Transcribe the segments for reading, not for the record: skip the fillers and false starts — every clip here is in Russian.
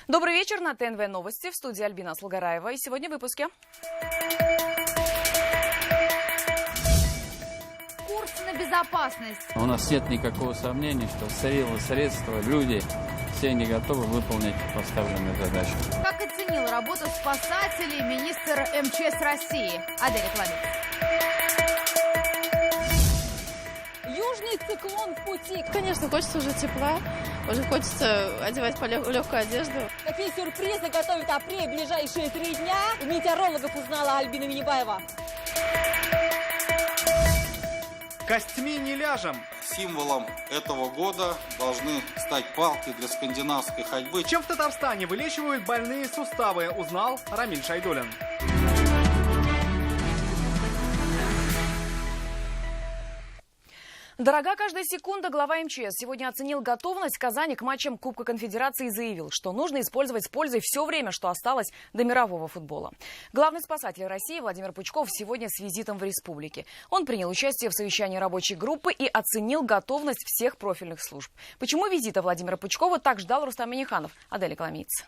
Добрый вечер, на ТНВ новости, в студии Альбина Слугараева. И сегодня в выпуске. Курс на безопасность. У нас нет никакого сомнения, что силы, средства, люди, все они готовы выполнить поставленную задачу. Как оценил работу спасателей министр МЧС России Адель Икламидзе. Южный циклон в пути. Конечно, хочется уже тепла, уже хочется одевать легкую одежду. Какие сюрпризы готовит апрель в ближайшие 3 дня, у метеорологов узнала Альбина Минибаева. Костьми не ляжем. Символом этого года должны стать палки для скандинавской ходьбы. Чем в Татарстане вылечивают больные суставы, узнал Рамиль Шайдуллин. Дорога каждая секунда, глава МЧС сегодня оценил готовность Казани к матчам Кубка Конфедерации и заявил, что нужно использовать с пользой все время, что осталось до мирового футбола. Главный спасатель России Владимир Пучков сегодня с визитом в республике. Он принял участие в совещании рабочей группы и оценил готовность всех профильных служб. Почему визита Владимира Пучкова так ждал Рустам Минниханов? Адель Икламидзе.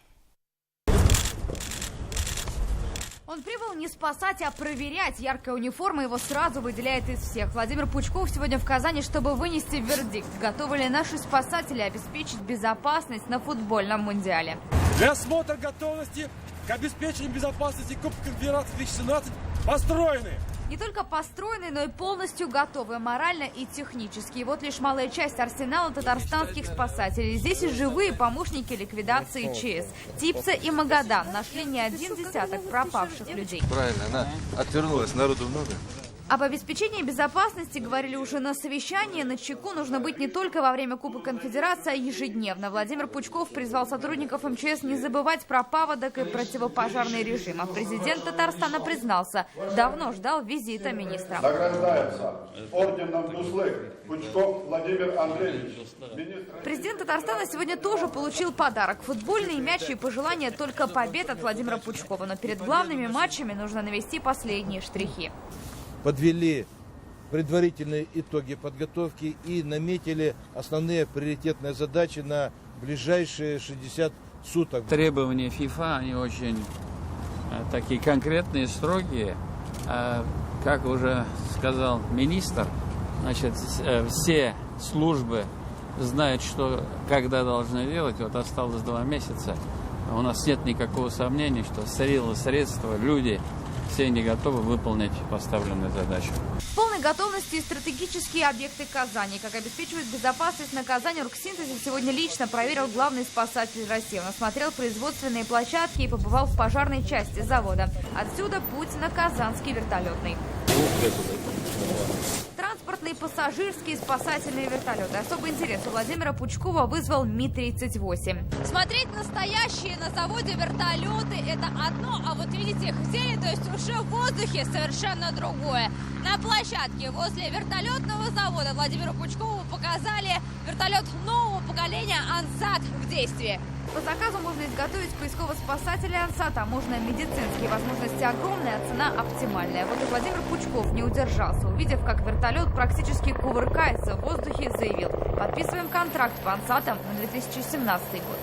Он прибыл не спасать, а проверять. Яркая униформа его сразу выделяет из всех. Владимир Пучков сегодня в Казани, чтобы вынести вердикт. Готовы ли наши спасатели обеспечить безопасность на футбольном мундиале? Для осмотра готовности к обеспечению безопасности Кубка Конфедерации 2017 построены. Не только построены, но и полностью готовы морально и технически. И вот лишь малая часть арсенала татарстанских спасателей. Здесь и живые помощники ликвидации ЧС. Типца и Магадан нашли не один десяток пропавших людей. Правильно, она отвернулась, народу много. Об обеспечении безопасности говорили уже на совещании. Начеку нужно быть не только во время Кубка Конфедерации, а ежедневно. Владимир Пучков призвал сотрудников МЧС не забывать про паводок и противопожарный режим. А президент Татарстана признался, давно ждал визита министра. Награждается орденом Дуслык Пучков Владимир Андреевич. Президент Татарстана сегодня тоже получил подарок. Футбольные мячи и пожелания только побед от Владимира Пучкова. Но перед главными матчами нужно навести последние штрихи. Подвели предварительные итоги подготовки и наметили основные приоритетные задачи на ближайшие 60 суток. Требования ФИФА, они очень такие конкретные, строгие. Как уже сказал министр, значит, все службы знают, что когда должны делать. Вот осталось 2 месяца. У нас нет никакого сомнения, что силы, средства, люди, все они готовы выполнить поставленную задачу. В полной готовности и стратегические объекты Казани. Как обеспечивают безопасность на Казани, Оргсинтезе сегодня лично проверил главный спасатель России. Он осмотрел производственные площадки и побывал в пожарной части завода. Отсюда путь на Казанский вертолетный. Транспортные, пассажирские, спасательные вертолеты. Особый интерес у Владимира Пучкова вызвал Ми-38. Смотреть настоящие на заводе вертолеты – это одно, а вот видите их в деле, то есть уже в воздухе совершенно другое. На площадке возле вертолетного завода Владимиру Пучкову показали вертолет нового поколения «Ансат» в действии. По заказу можно изготовить поисково-спасателя «Ансат», а можно медицинские. Возможности огромные, а цена оптимальная. Вот и Владимир Пучков не удержался. Увидев, как вертолет практически кувыркается в воздухе, заявил: подписываем контракт по «Ансатам» на 2017 год.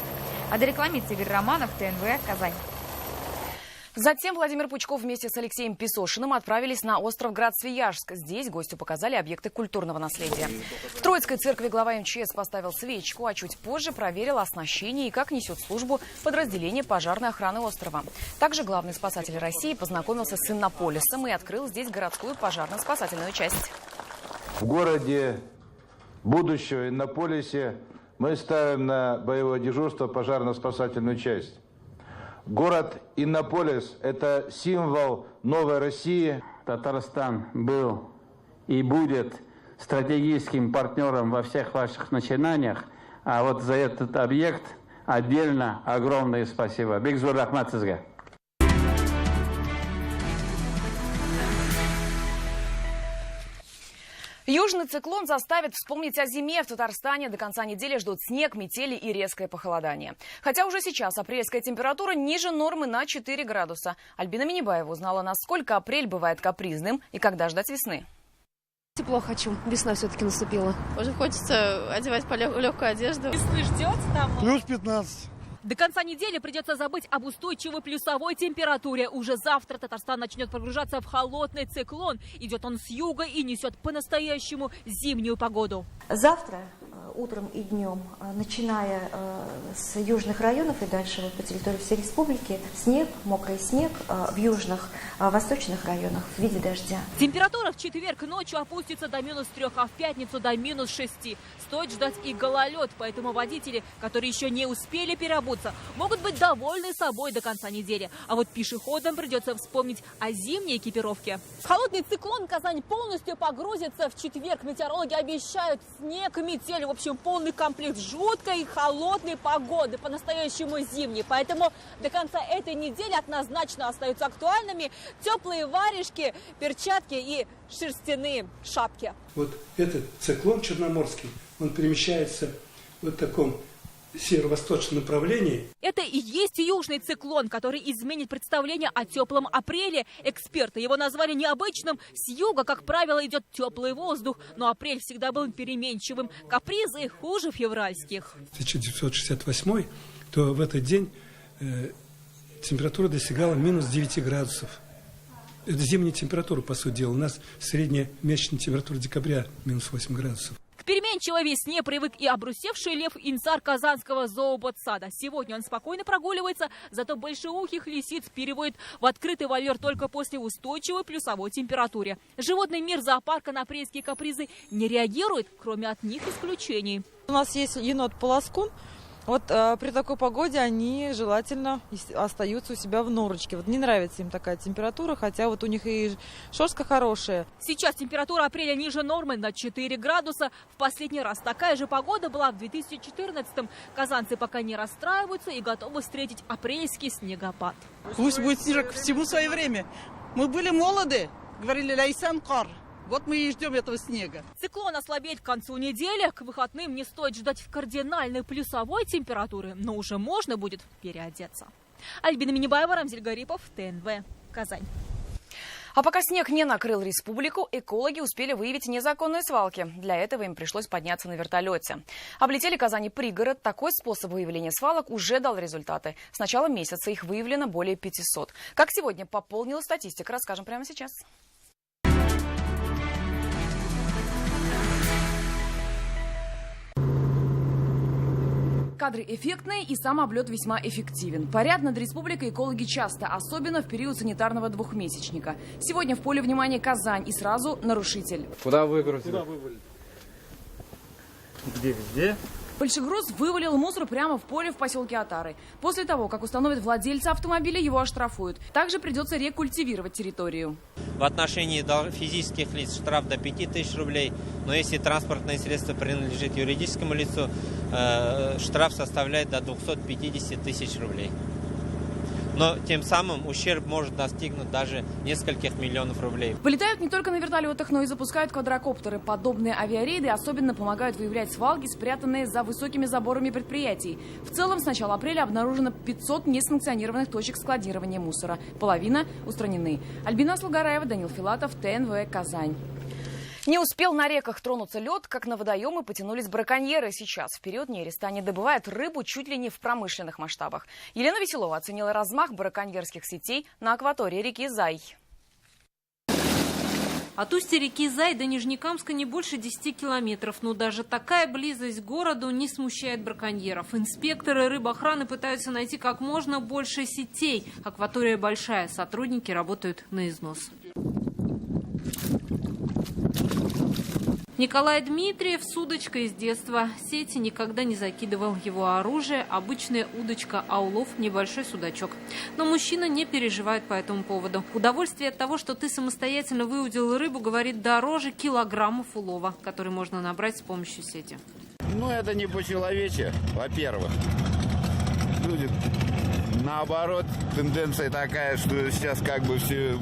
Адель Икламидзе, Игорь Романов, ТНВ, Казань. Затем Владимир Пучков вместе с Алексеем Песошиным отправились на остров Град-Свияжск. Здесь гостю показали объекты культурного наследия. В Троицкой церкви глава МЧС поставил свечку, а чуть позже проверил оснащение и как несет службу подразделение пожарной охраны острова. Также главный спасатель России познакомился с Иннополисом и открыл здесь городскую пожарно-спасательную часть. В городе будущего Иннополисе мы ставим на боевое дежурство пожарно-спасательную часть. Город Иннополис – это символ новой России. Татарстан был и будет стратегическим партнером во всех ваших начинаниях. А вот за этот объект отдельно огромное спасибо. Бигзур рахмат сизге. Южный циклон заставит вспомнить о зиме. В Татарстане до конца недели ждут снег, метели и резкое похолодание. Хотя уже сейчас апрельская температура ниже нормы на 4 градуса. Альбина Минибаева узнала, насколько апрель бывает капризным и когда ждать весны. Тепло хочу. Весна все-таки наступила. Уже хочется одевать легкую одежду. Весны ждете там? Плюс 15. До конца недели придется забыть об устойчивой плюсовой температуре. Уже завтра Татарстан начнет погружаться в холодный циклон. Идет он с юга и несет по-настоящему зимнюю погоду. Завтра утром и днем, начиная с южных районов и дальше вот по территории всей республики, снег, мокрый снег в южных, восточных районах в виде дождя. Температура в четверг ночью опустится до -3, а в пятницу до -6. Стоит ждать и гололед, поэтому водители, которые еще не успели переобуться, могут быть довольны собой до конца недели. А вот пешеходам придется вспомнить о зимней экипировке. В холодный циклон Казань полностью погрузится в четверг. Метеорологи обещают снег, метель, в общем, полный комплект жуткой и холодной погоды, по-настоящему зимней. Поэтому до конца этой недели однозначно остаются актуальными теплые варежки, перчатки и шерстяные шапки. Вот этот циклон черноморский, он перемещается в вот таком северо-восточном направлении. Это и есть южный циклон, который изменит представление о теплом апреле. Эксперты его назвали необычным. С юга, как правило, идет теплый воздух, но апрель всегда был переменчивым. Капризы хуже февральских. 1968, то в этот день температура достигала -9 градусов. Это зимняя температура, по сути дела. У нас средняя месячная температура декабря -8 градусов. К переменчивой весне привык и обрусевший лев Инсар казанского зооботсада. Сегодня он спокойно прогуливается, зато большеухих лисиц переводит в открытый вольер только после устойчивой плюсовой температуры. Животный мир зоопарка на апрельские капризы не реагирует, кроме одних исключений. У нас есть енот-полоскун. Вот при такой погоде они желательно остаются у себя в норочке. Вот не нравится им такая температура, хотя вот у них и шерстка хорошая. Сейчас температура апреля ниже нормы на 4 градуса. В последний раз такая же погода была в 2014-м. Казанцы пока не расстраиваются и готовы встретить апрельский снегопад. Пусть будет снежок, всему свое время. Мы были молоды, говорили «Лайсан кар». Вот мы и ждем этого снега. Циклон ослабеет к концу недели. К выходным не стоит ждать кардинальной плюсовой температуры, но уже можно будет переодеться. Альбина Минибаева, Рамзиль Гарипов, ТНВ, Казань. А пока снег не накрыл республику, экологи успели выявить незаконные свалки. Для этого им пришлось подняться на вертолете. Облетели Казань и пригород. Такой способ выявления свалок уже дал результаты. С начала месяца их выявлено более 500. Как сегодня пополнилась статистика, расскажем прямо сейчас. Кадры эффектные и сам облет весьма эффективен. Парят над республикой экологи часто, особенно в период санитарного двухмесячника. Сегодня в поле внимания Казань и сразу нарушитель. Куда выгрузили? Куда вывалили? Где? Везде? Большегруз вывалил мусор прямо в поле в поселке Атары. После того, как установят владельца автомобиля, его оштрафуют. Также придется рекультивировать территорию. В отношении физических лиц штраф до 5000 рублей, но если транспортное средство принадлежит юридическому лицу, штраф составляет до 250 тысяч рублей. Но тем самым ущерб может достигнуть даже нескольких миллионов рублей. Полетают не только на вертолетах, но и запускают квадрокоптеры. Подобные авиарейды особенно помогают выявлять свалки, спрятанные за высокими заборами предприятий. В целом, с начала апреля обнаружено 500 несанкционированных точек складирования мусора. Половина устранены. Альбина Аслугараева, Данил Филатов, ТНВ, Казань. Не успел на реках тронуться лед, как на водоемы потянулись браконьеры. Сейчас в период нереста они добывают рыбу чуть ли не в промышленных масштабах. Елена Веселова оценила размах браконьерских сетей на акватории реки Зай. От устья реки Зай до Нижнекамска не больше 10 километров. Но даже такая близость к городу не смущает браконьеров. Инспекторы рыбоохраны пытаются найти как можно больше сетей. Акватория большая, сотрудники работают на износ. Николай Дмитриев с удочкой с детства. Сети никогда не закидывал. Его оружие – обычная удочка, а улов – небольшой судачок. Но мужчина не переживает по этому поводу. Удовольствие от того, что ты самостоятельно выудил рыбу, говорит, дороже килограммов улова, который можно набрать с помощью сети. Ну, это не по-человече, во-первых. Люди, наоборот, тенденция такая, что сейчас как бы все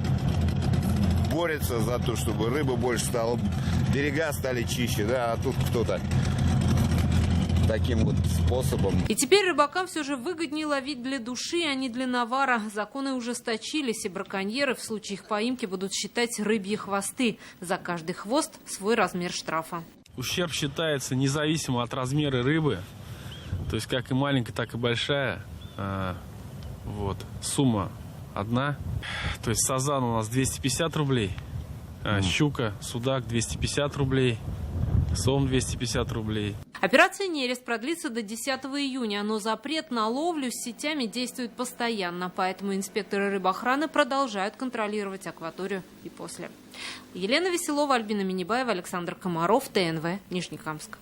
борются за то, чтобы рыба больше стала, берега стали чище, да, а тут кто-то таким вот способом. И теперь рыбакам все же выгоднее ловить для души, а не для навара. Законы ужесточились, и браконьеры в случае их поимки будут считать рыбьи хвосты. За каждый хвост свой размер штрафа. Ущерб считается независимо от размера рыбы, то есть как и маленькая, так и большая. Вот. Сумма одна. То есть сазан у нас 250 рублей, щука, судак 250 рублей, сом 250 рублей. Операция «Нерест» продлится до 10 июня, но запрет на ловлю с сетями действует постоянно, поэтому инспекторы рыбоохраны продолжают контролировать акваторию и после. Елена Веселова, Альбина Минибаева, Александр Комаров, ТНВ, Нижнекамск.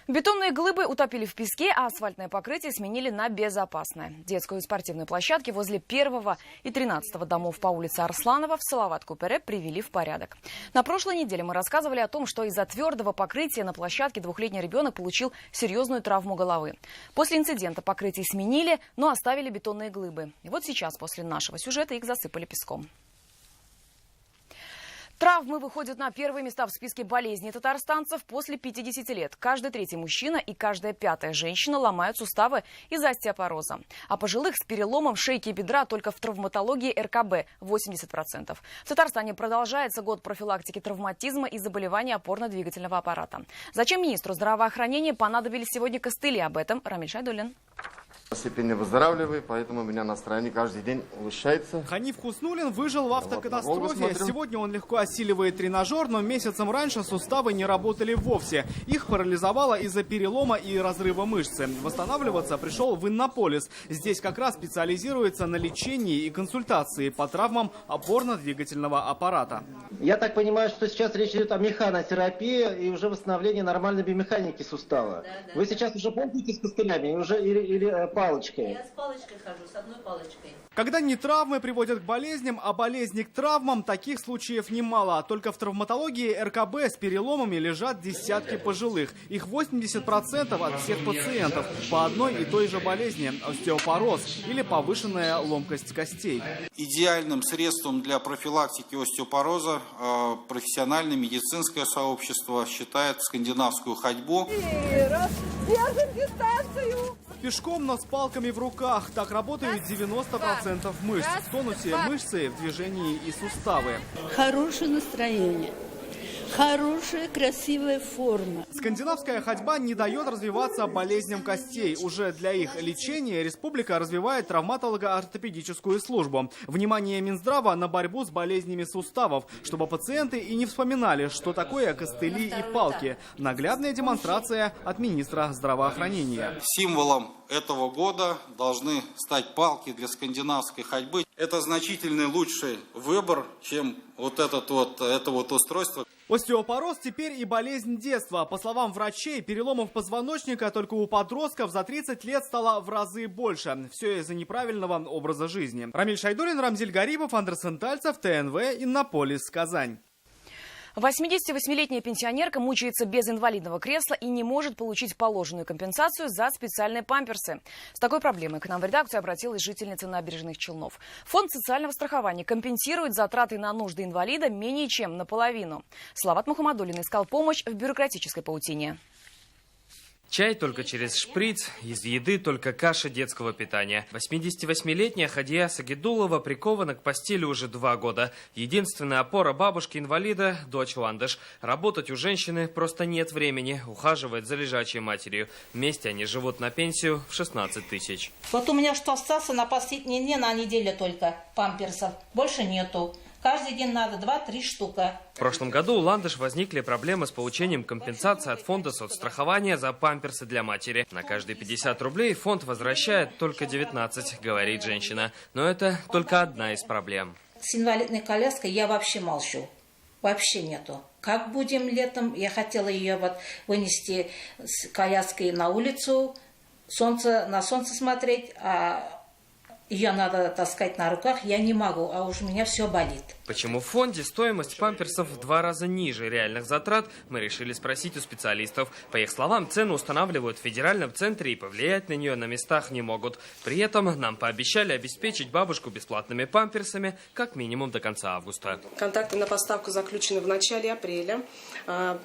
Бетонные глыбы утопили в песке, а асфальтное покрытие сменили на безопасное. Детскую и спортивную площадки возле 1 и 13 домов по улице Арсланова в Салават-Купере привели в порядок. На прошлой неделе мы рассказывали о том, что из-за твердого покрытия на площадке двухлетний ребенок получил серьезную травму головы. После инцидента покрытие сменили, но оставили бетонные глыбы. И вот сейчас, после нашего сюжета, их засыпали песком. Травмы выходят на первые места в списке болезней татарстанцев после 50 лет. Каждый третий мужчина и каждая пятая женщина ломают суставы из-за остеопороза. А пожилых с переломом шейки и бедра только в травматологии РКБ 80%. В Татарстане продолжается год профилактики травматизма и заболеваний опорно-двигательного аппарата. Зачем министру здравоохранения понадобились сегодня костыли? Об этом Рамиль Шайдуллин. Постепенно выздоравливаю, поэтому у меня настроение каждый день улучшается. Ханиф Хуснуллин выжил в автокатастрофе. Сегодня он легко осиливает тренажер, но месяцем раньше суставы не работали вовсе. Их парализовало из-за перелома и разрыва мышцы. Восстанавливаться пришел в Иннополис. Здесь как раз специализируется на лечении и консультации по травмам опорно-двигательного аппарата. Я так понимаю, что сейчас речь идет о механотерапии и уже восстановлении нормальной биомеханики сустава. Да. Вы сейчас уже пользуетесь костылями или палочкой? Я с палочкой хожу, с одной палочкой. Когда не травмы приводят к болезням, а болезни к травмам, таких случаев немало. Только в травматологии РКБ с переломами лежат десятки пожилых. Их 80% от всех пациентов по одной и той же болезни – остеопороз или повышенная ломкость костей. Идеальным средством для профилактики остеопороза профессиональное медицинское сообщество считает скандинавскую ходьбу. Держим дистанцию! Пешком, но с палками в руках. Так работают 90% мышц. В тонусе мышцы, в движении и суставы. Хорошее настроение. Хорошая, красивая форма. Скандинавская ходьба не дает развиваться болезням костей. Уже для их лечения республика развивает травматолого-ортопедическую службу. Внимание Минздрава на борьбу с болезнями суставов, чтобы пациенты и не вспоминали, что такое костыли и палки. Наглядная демонстрация от министра здравоохранения. Символом этого года должны стать палки для скандинавской ходьбы. Это значительно лучший выбор, чем это устройство. Остеопороз теперь и болезнь детства. По словам врачей, переломов позвоночника только у подростков за 30 лет стало в разы больше. Все из-за неправильного образа жизни. Рамиль Шайдуллин, Рамзиль Гарипов, Андерсен Тальцев, ТНВ, Иннополис, Казань. 88-летняя пенсионерка мучается без инвалидного кресла и не может получить положенную компенсацию за специальные памперсы. С такой проблемой к нам в редакцию обратилась жительница Набережных Челнов. Фонд социального страхования компенсирует затраты на нужды инвалида менее чем наполовину. Салават Мухаммадуллин искал помощь в бюрократической паутине. Чай только через шприц, из еды только каша детского питания. 88-летняя Хадия Сагидулова прикована к постели уже 2 года. Единственная опора бабушки-инвалида – дочь Ландыш. Работать у женщины просто нет времени, ухаживает за лежачей матерью. Вместе они живут на пенсию в 16 тысяч. Вот у меня что остался на последние дни, на неделю только памперсов. Больше нету. Каждый день надо 2-3 штука. В прошлом году у Ландыш возникли проблемы с получением компенсации от фонда соцстрахования за памперсы для матери. На каждые 50 рублей фонд возвращает только 19, говорит женщина. Но это только одна из проблем. С инвалидной коляской я вообще молчу. Вообще нету. Как будем летом? Я хотела ее вынести с коляской на улицу, на солнце смотреть, а ее надо таскать на руках, я не могу, а уж у меня все болит. Почему в фонде стоимость памперсов в 2 раза ниже реальных затрат, мы решили спросить у специалистов. По их словам, цену устанавливают в федеральном центре и повлиять на нее на местах не могут. При этом нам пообещали обеспечить бабушку бесплатными памперсами как минимум до конца августа. Контракты на поставку заключены в начале апреля.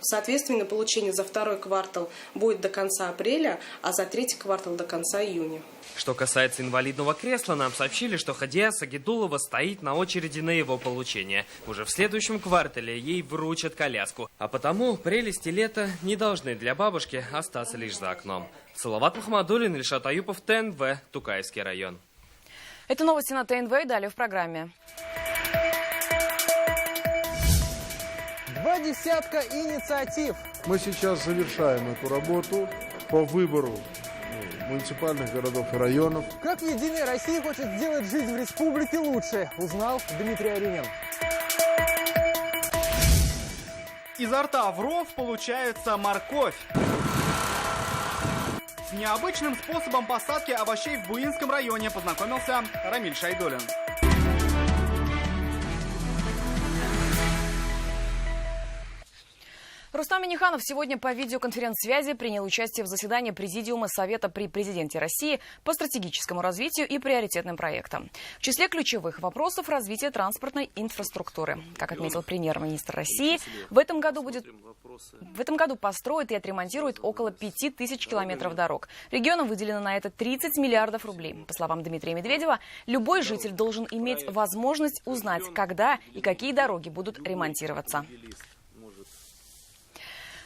Соответственно, получение за 2-й квартал будет до конца апреля, а за 3-й квартал до конца июня. Что касается инвалидного кресла, агентства нам сообщили, что Хадия Сагидулова стоит на очереди на его получение. Уже в следующем квартале ей вручат коляску. А потому прелести лета не должны для бабушки остаться лишь за окном. Салават Мухаммадуллин, Ильшат Аюпов, ТНВ, Тукаевский район. Это новости на ТНВ и далее в программе. 20 инициатив. Мы сейчас завершаем эту работу по выбору муниципальных городов и районов. Как Единая Россия хочет сделать жизнь в республике лучше, узнал Дмитрий Аринин. Изо рта воров получается морковь. С необычным способом посадки овощей в Буинском районе познакомился Рамиль Шайдуллин. Рустам Минниханов сегодня по видеоконференц-связи принял участие в заседании Президиума Совета при Президенте России по стратегическому развитию и приоритетным проектам. В числе ключевых вопросов развитие транспортной инфраструктуры. Как отметил премьер-министр России, в этом году построят и отремонтируют около 5000 километров дорог. Регионам выделено на это 30 миллиардов рублей. По словам Дмитрия Медведева, любой житель должен иметь возможность узнать, когда и какие дороги будут ремонтироваться.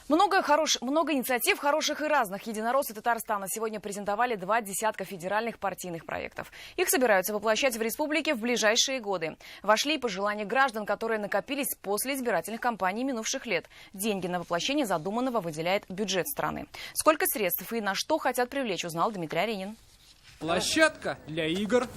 Много инициатив, хороших и разных. Единороссы Татарстана сегодня презентовали 2 десятка федеральных партийных проектов. Их собираются воплощать в республике в ближайшие годы. Вошли и пожелания граждан, которые накопились после избирательных кампаний минувших лет. Деньги на воплощение задуманного выделяет бюджет страны. Сколько средств и на что хотят привлечь, узнал Дмитрий Аринин. Площадка для игр.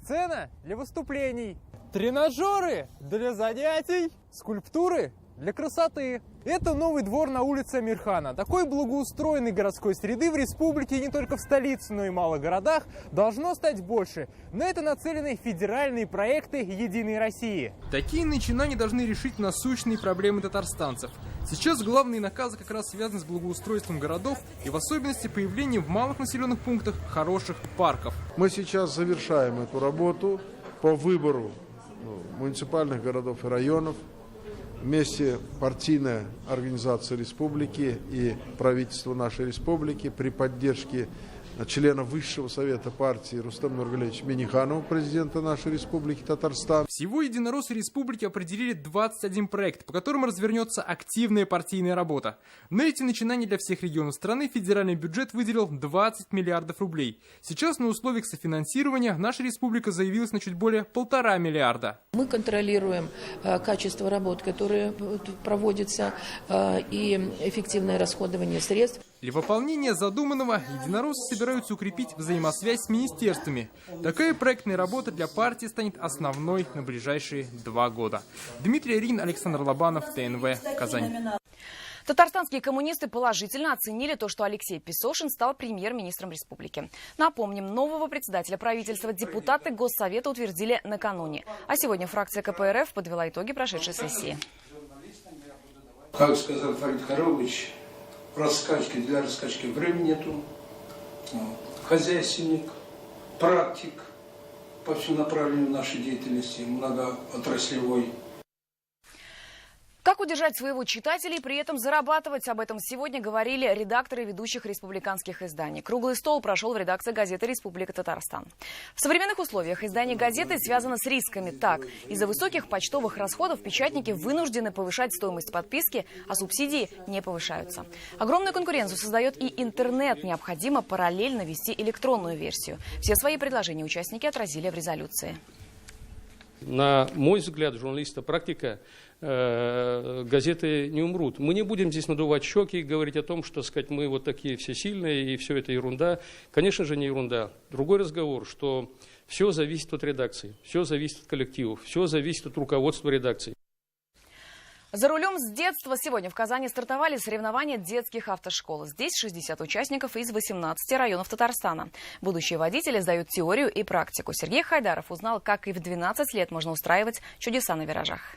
Сцена для выступлений. Тренажеры для занятий. Скульптуры для красоты. Это новый двор на улице Амирхана. Такой благоустроенной городской среды в республике, не только в столице, но и малых городах, должно стать больше. На это нацелены федеральные проекты «Единой России». Такие начинания должны решить насущные проблемы татарстанцев. Сейчас главные наказы как раз связаны с благоустройством городов и в особенности появлением в малых населенных пунктах хороших парков. Мы сейчас завершаем эту работу по выбору муниципальных городов и районов. Вместе партийная организация республики и правительство нашей республики при поддержке члена Высшего совета партии Рустама Нургалиевича Минниханова, президента нашей республики Татарстан. Всего единороссы республики определили 21 проект, по которым развернется активная партийная работа. На эти начинания для всех регионов страны федеральный бюджет выделил 20 миллиардов рублей. Сейчас на условиях софинансирования наша республика заявилась на чуть более 1,5 миллиарда. Мы контролируем качество работ, которые проводятся, и эффективное расходование средств. Для выполнения задуманного единороссы собираются укрепить взаимосвязь с министерствами. Такая проектная работа для партии станет основной на ближайшие 2 года. Дмитрий Аринин, Александр Лобанов, ТНВ, Казань. Татарстанские коммунисты положительно оценили то, что Алексей Песошин стал премьер-министром республики. Напомним, нового председателя правительства депутаты Госсовета утвердили накануне. А сегодня фракция КПРФ подвела итоги прошедшей сессии. Как сказал Фарид Харович, для раскачки времени нету. Хозяйственник, практик по всему направлению нашей деятельности, многоотраслевой. Как удержать своего читателя и при этом зарабатывать? Об этом сегодня говорили редакторы ведущих республиканских изданий. Круглый стол прошел в редакции газеты «Республика Татарстан». В современных условиях издание газеты связано с рисками. Так, из-за высоких почтовых расходов печатники вынуждены повышать стоимость подписки, а субсидии не повышаются. Огромную конкуренцию создает и интернет. Необходимо параллельно вести электронную версию. Все свои предложения участники отразили в резолюции. На мой взгляд, журналиста практика, газеты не умрут. Мы не будем здесь надувать щеки и говорить о том, что, сказать, мы вот такие все сильные и все это ерунда. Конечно же, не ерунда. Другой разговор, что все зависит от редакции, все зависит от коллективов, все зависит от руководства редакции. За рулем с детства сегодня в Казани стартовали соревнования детских автошкол. Здесь 60 участников из 18 районов Татарстана. Будущие водители сдают теорию и практику. Сергей Хайдаров узнал, как и в 12 лет можно устраивать чудеса на виражах.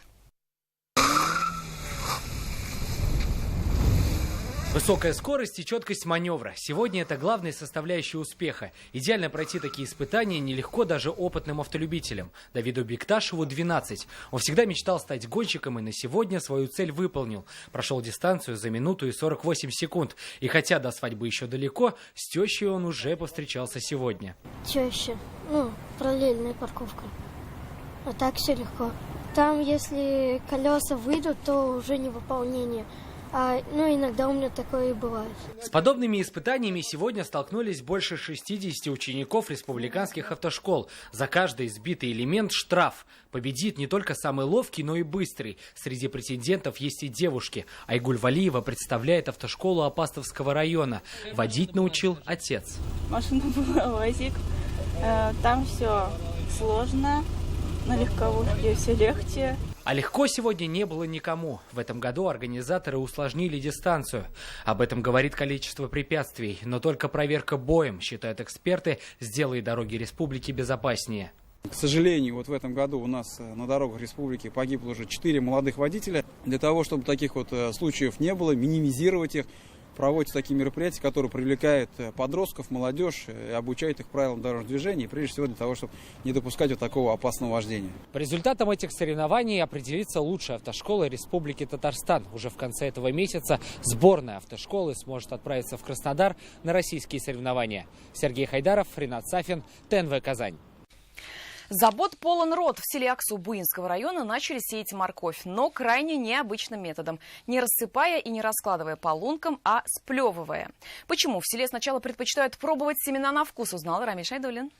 Высокая скорость и четкость маневра. Сегодня это главная составляющая успеха. Идеально пройти такие испытания нелегко даже опытным автолюбителям. Давиду Бекташеву 12. Он всегда мечтал стать гонщиком и на сегодня свою цель выполнил. Прошел дистанцию за минуту и 48 секунд. И хотя до свадьбы еще далеко, с тещей он уже повстречался сегодня. Теща, параллельная парковка. А так все легко. Там, если колеса выйдут, то уже не выполнение. Иногда у меня такое и бывает. С подобными испытаниями сегодня столкнулись больше 60 учеников республиканских автошкол. За каждый сбитый элемент штраф. Победит не только самый ловкий, но и быстрый. Среди претендентов есть и девушки. Айгуль Валиева представляет автошколу Апастовского района. Водить научил отец. Машина была УАЗик. Там все сложно. На легковушке все легче. А легко сегодня не было никому. В этом году организаторы усложнили дистанцию. Об этом говорит количество препятствий. Но только проверка боем, считают эксперты, сделает дороги республики безопаснее. К сожалению, в этом году у нас на дорогах республики погибло уже 4 молодых водителя. Для того, чтобы таких случаев не было, минимизировать их, проводятся такие мероприятия, которые привлекают подростков, молодежь и обучают их правилам дорожного движения, прежде всего для того, чтобы не допускать такого опасного вождения. По результатам этих соревнований определится лучшая автошкола Республики Татарстан. Уже в конце этого месяца сборная автошколы сможет отправиться в Краснодар на российские соревнования. Сергей Хайдаров, Ринат Сафин, ТНВ «Казань». Забот полон рот. В селе Аксу Буинского района начали сеять морковь, но крайне необычным методом. Не рассыпая и не раскладывая по лункам, а сплевывая. Почему в селе сначала предпочитают пробовать семена на вкус, узнал Рамиль Шайдуллин.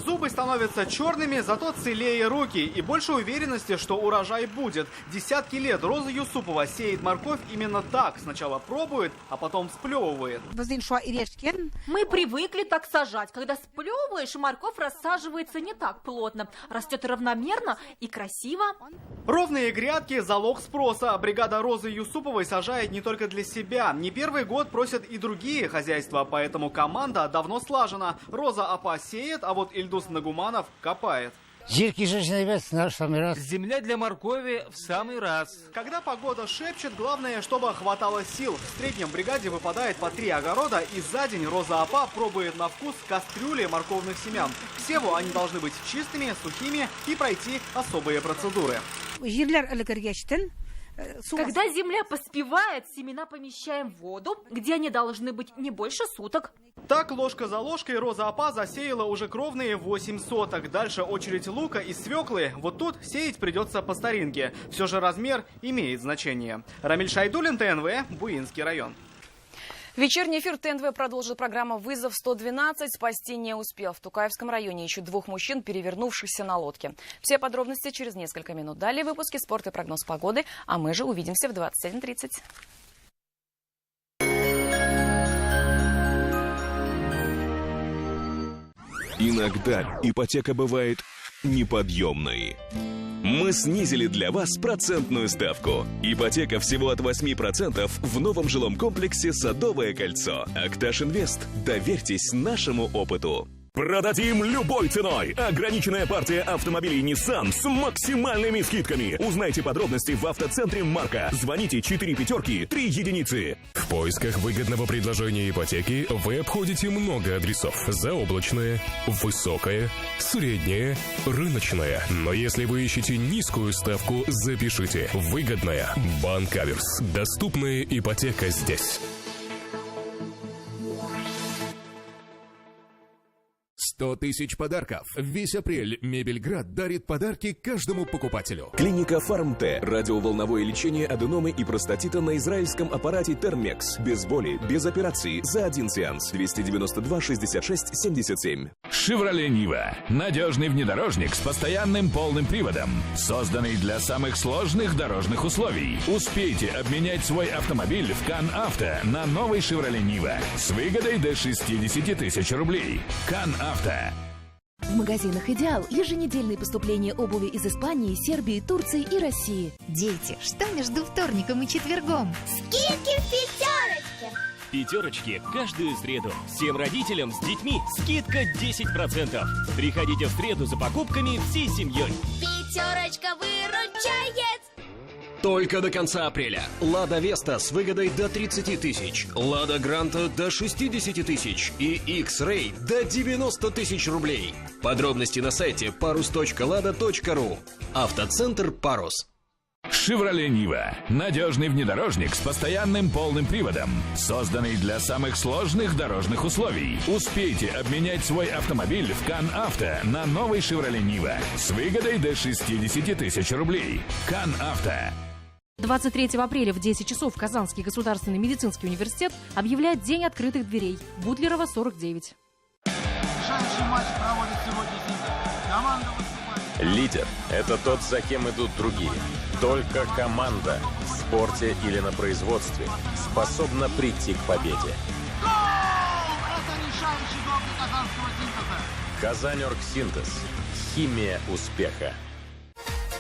Зубы становятся черными, зато целее руки и больше уверенности, что урожай будет. Десятки лет Роза Юсупова сеет морковь именно так. Сначала пробует, а потом сплевывает. Мы привыкли так сажать. Когда сплевываешь, морковь рассаживается не так плотно. Растет равномерно и красиво. Ровные грядки – залог спроса. Бригада Розы Юсуповой сажает не только для себя. Не первый год просят и другие хозяйства, поэтому команда давно слажена. Роза Апа сеет, а вот Ильдус Нагуманов копает. Земля для моркови в самый раз. Когда погода шепчет, главное, чтобы хватало сил. В среднем в бригаде выпадает по 3 огорода, и за день Роза Апа пробует на вкус кастрюли морковных семян. К севу они должны быть чистыми, сухими и пройти особые процедуры. Когда земля поспевает, семена помещаем в воду, где они должны быть не больше суток. Так, ложка за ложкой Роза Апа засеяла уже кровные 8 соток. Дальше очередь лука и свеклы. Вот тут сеять придется по старинке. Все же размер имеет значение. Рамиль Шайдуллин, ТНВ, Буинский район. Вечерний эфир ТНВ продолжит программа «Вызов 112». Спасти не успел. В Тукаевском районе ищут 2 мужчин, перевернувшихся на лодке. Все подробности через несколько минут. Далее выпуски «Спорт» и прогноз погоды. А мы же увидимся в 21:30. Иногда ипотека бывает неподъемной. Мы снизили для вас процентную ставку. Ипотека всего от 8% в новом жилом комплексе «Садовое кольцо». Акташ Инвест. Доверьтесь нашему опыту. Продадим любой ценой. Ограниченная партия автомобилей Nissan с максимальными скидками. Узнайте подробности в автоцентре Марка. Звоните 4 пятерки 3 единицы. В поисках выгодного предложения ипотеки вы обходите много адресов. Заоблачное, высокое, среднее, рыночное. Но если вы ищете низкую ставку, запишите. Выгодная. Банк Аверс. Доступная ипотека здесь. 100 тысяч подарков. Весь апрель Мебельград дарит подарки каждому покупателю. Клиника Фармте. Радиоволновое лечение аденомы и простатита на израильском аппарате Термекс. Без боли, без операции, за один сеанс. 292 66 77. Chevrolet Niva. Надежный внедорожник с постоянным полным приводом. Созданный для самых сложных дорожных условий. Успейте обменять свой автомобиль в Кан Авто на новый Chevrolet Niva с выгодой до 60 тысяч рублей. Кан Авто. В магазинах «Идеал» еженедельные поступления обуви из Испании, Сербии, Турции и России. Дети, что между вторником и четвергом? Скидки в пятерочке! Пятерочки каждую среду. Всем родителям с детьми скидка 10%. Приходите в среду за покупками всей семьей. Пятерочка выручает! Только до конца апреля. Лада Веста с выгодой до 30 тысяч, Лада Гранта до 60 тысяч и X-Ray до 90 тысяч рублей. Подробности на сайте parus.lada.ru. Автоцентр «Парус». «Шевроле Нива» – надежный внедорожник с постоянным полным приводом, созданный для самых сложных дорожных условий. Успейте обменять свой автомобиль в Кан Авто на новый «Шевроле Нива» с выгодой до 60 тысяч рублей. Кан Авто. 23 апреля в 10 часов Казанский государственный медицинский университет объявляет День открытых дверей. Бутлерова, 49. Решающий матч проводит сегодня «Зенит». Команда выступает. Лидер – это тот, за кем идут другие. Только команда в спорте или на производстве способна прийти к победе. Гол! Это решающий гол для казанского «Синтеза». «Казань-Оргсинтез». Химия успеха.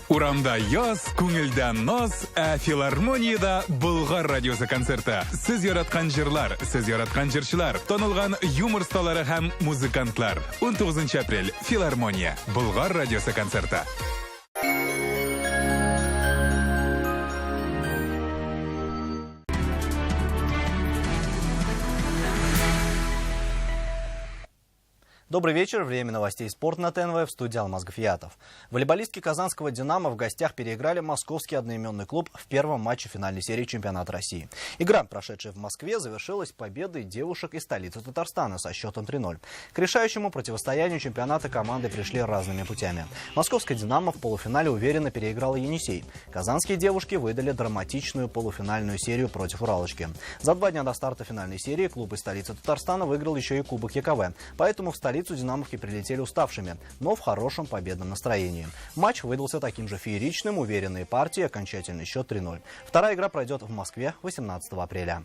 Урамда яз, күңелдән наз, ә филармониядә Болгар радиосы концерты. Сез яраткан җырлар, сез яраткан җырчылар, танылган юмор сталары һәм музыкантлар. 19 апрель. Филармония. Болгар радиосы концерты. Добрый вечер. Время новостей спорта на ТНВ, в студии Алмаз Гафиятов. Волейболистки казанского «Динамо» в гостях переиграли московский одноименный клуб в первом матче финальной серии чемпионата России. Игра, прошедшая в Москве, завершилась победой девушек из столицы Татарстана со счетом 3-0. К решающему противостоянию чемпионата команды пришли разными путями. Московская «Динамо» в полуфинале уверенно переиграла «Енисей». Казанские девушки выдали драматичную полуфинальную серию против «Уралочки». За 2 дня до старта финальной серии клуб из столицы Татарстана выиграл еще и Кубок ЕКВ. Поэтому в столицу «Динамовки» прилетели уставшими, но в хорошем победном настроении. Матч выдался таким же фееричным, уверенные партии, окончательный счет 3-0. Вторая игра пройдет в Москве 18 апреля.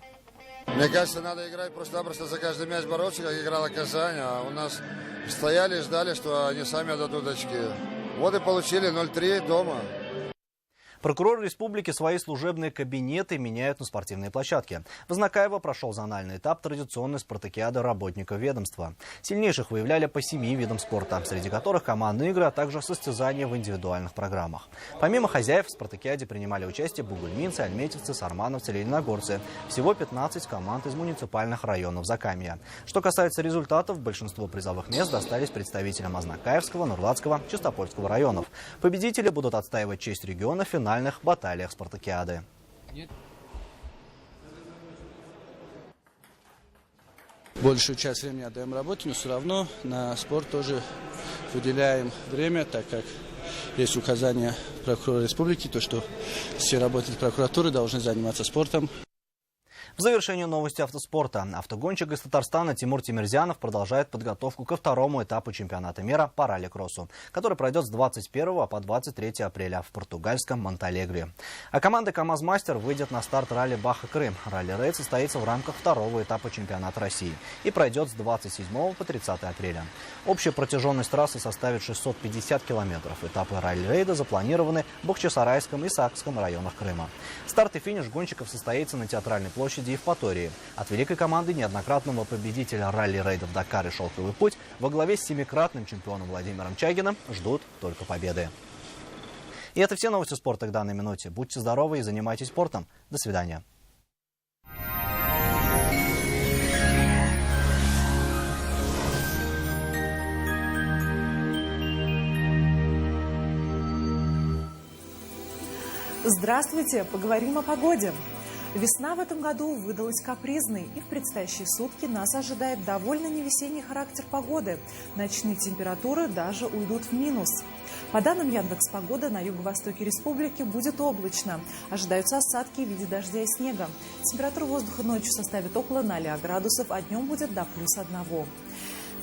Мне кажется, надо играть просто-напросто за каждый мяч бороться, как играла Казань. А у нас стояли и ждали, что они сами отдадут очки. Вот и получили 0-3 дома. Прокуроры республики свои служебные кабинеты меняют на спортивные площадки. В Азнакаево прошел зональный этап традиционной спартакиады работников ведомства. Сильнейших выявляли по 7 видам спорта, среди которых командные игры, а также состязания в индивидуальных программах. Помимо хозяев, в спартакиаде принимали участие бугульминцы, альметьевцы, сармановцы, лениногорцы. Всего 15 команд из муниципальных районов Закамья. Что касается результатов, большинство призовых мест достались представителям Азнакаевского, Нурлатского, Чистопольского районов. Победители будут отстаивать честь региона в финальных баталиях спартакиады. Большую часть времени отдаем работе, но все равно на спорт тоже выделяем время, так как есть указание прокурора республики, то что все работники прокуратуры должны заниматься спортом. В завершение новости автоспорта. Автогонщик из Татарстана Тимур Тимирзянов продолжает подготовку ко второму этапу чемпионата мира по ралли-кроссу, который пройдет с 21 по 23 апреля в португальском Монталегре. А команда КамАЗ-Мастер выйдет на старт ралли Баха-Крым. Ралли-рейд состоится в рамках второго этапа чемпионата России и пройдет с 27 по 30 апреля. Общая протяженность трассы составит 650 километров. Этапы ралли-рейда запланированы в Бахчисарайском и Сакском районах Крыма. Старт и финиш гонщиков состоится на Театральной площади Евпатории. От великой команды неоднократного победителя ралли-рейдов «Дакар» и «Шелковый путь» во главе с 7-кратным чемпионом Владимиром Чагиным ждут только победы. И это все новости спорта к данной минуте. Будьте здоровы и занимайтесь спортом. До свидания. Здравствуйте! Поговорим о погоде. Весна в этом году выдалась капризной, и в предстоящие сутки нас ожидает довольно невесенний характер погоды. Ночные температуры даже уйдут в минус. По данным Яндекс.Погоды, на юго-востоке республики будет облачно. Ожидаются осадки в виде дождя и снега. Температура воздуха ночью составит около 0 градусов, а днем будет до +1.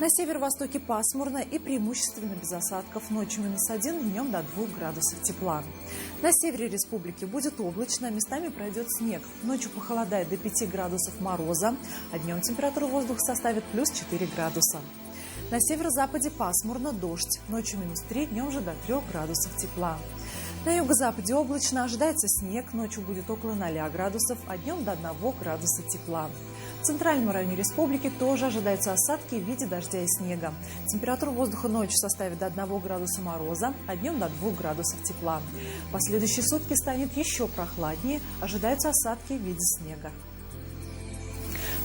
На северо-востоке пасмурно и преимущественно без осадков. Ночью -1, днем до 2 градусов тепла. На севере республики будет облачно, местами пройдет снег. Ночью похолодает до 5 градусов мороза, а днем температура воздуха составит +4 градуса. На северо-западе пасмурно, дождь. Ночью -3, днем же до 3 градусов тепла. На юго-западе облачно, ожидается снег. Ночью будет около 0 градусов, а днем до 1 градуса тепла. В центральном районе республики тоже ожидаются осадки в виде дождя и снега. Температура воздуха ночью составит до 1 градуса мороза, а днем до 2 градусов тепла. В последующие сутки станет еще прохладнее, ожидаются осадки в виде снега.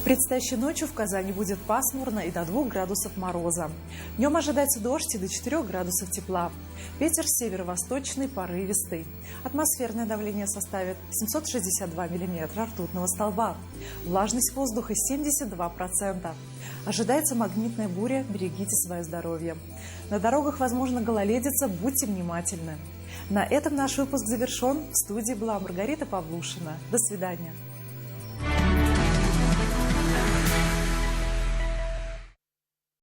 Предстоящей ночью в Казани будет пасмурно и до 2 градусов мороза. Днем ожидается дождь и до 4 градусов тепла. Ветер северо-восточный, порывистый. Атмосферное давление составит 762 миллиметра ртутного столба. Влажность воздуха 72%. Ожидается магнитная буря, берегите свое здоровье. На дорогах возможно гололедица, будьте внимательны. На этом наш выпуск завершен. В студии была Маргарита Павлушина. До свидания.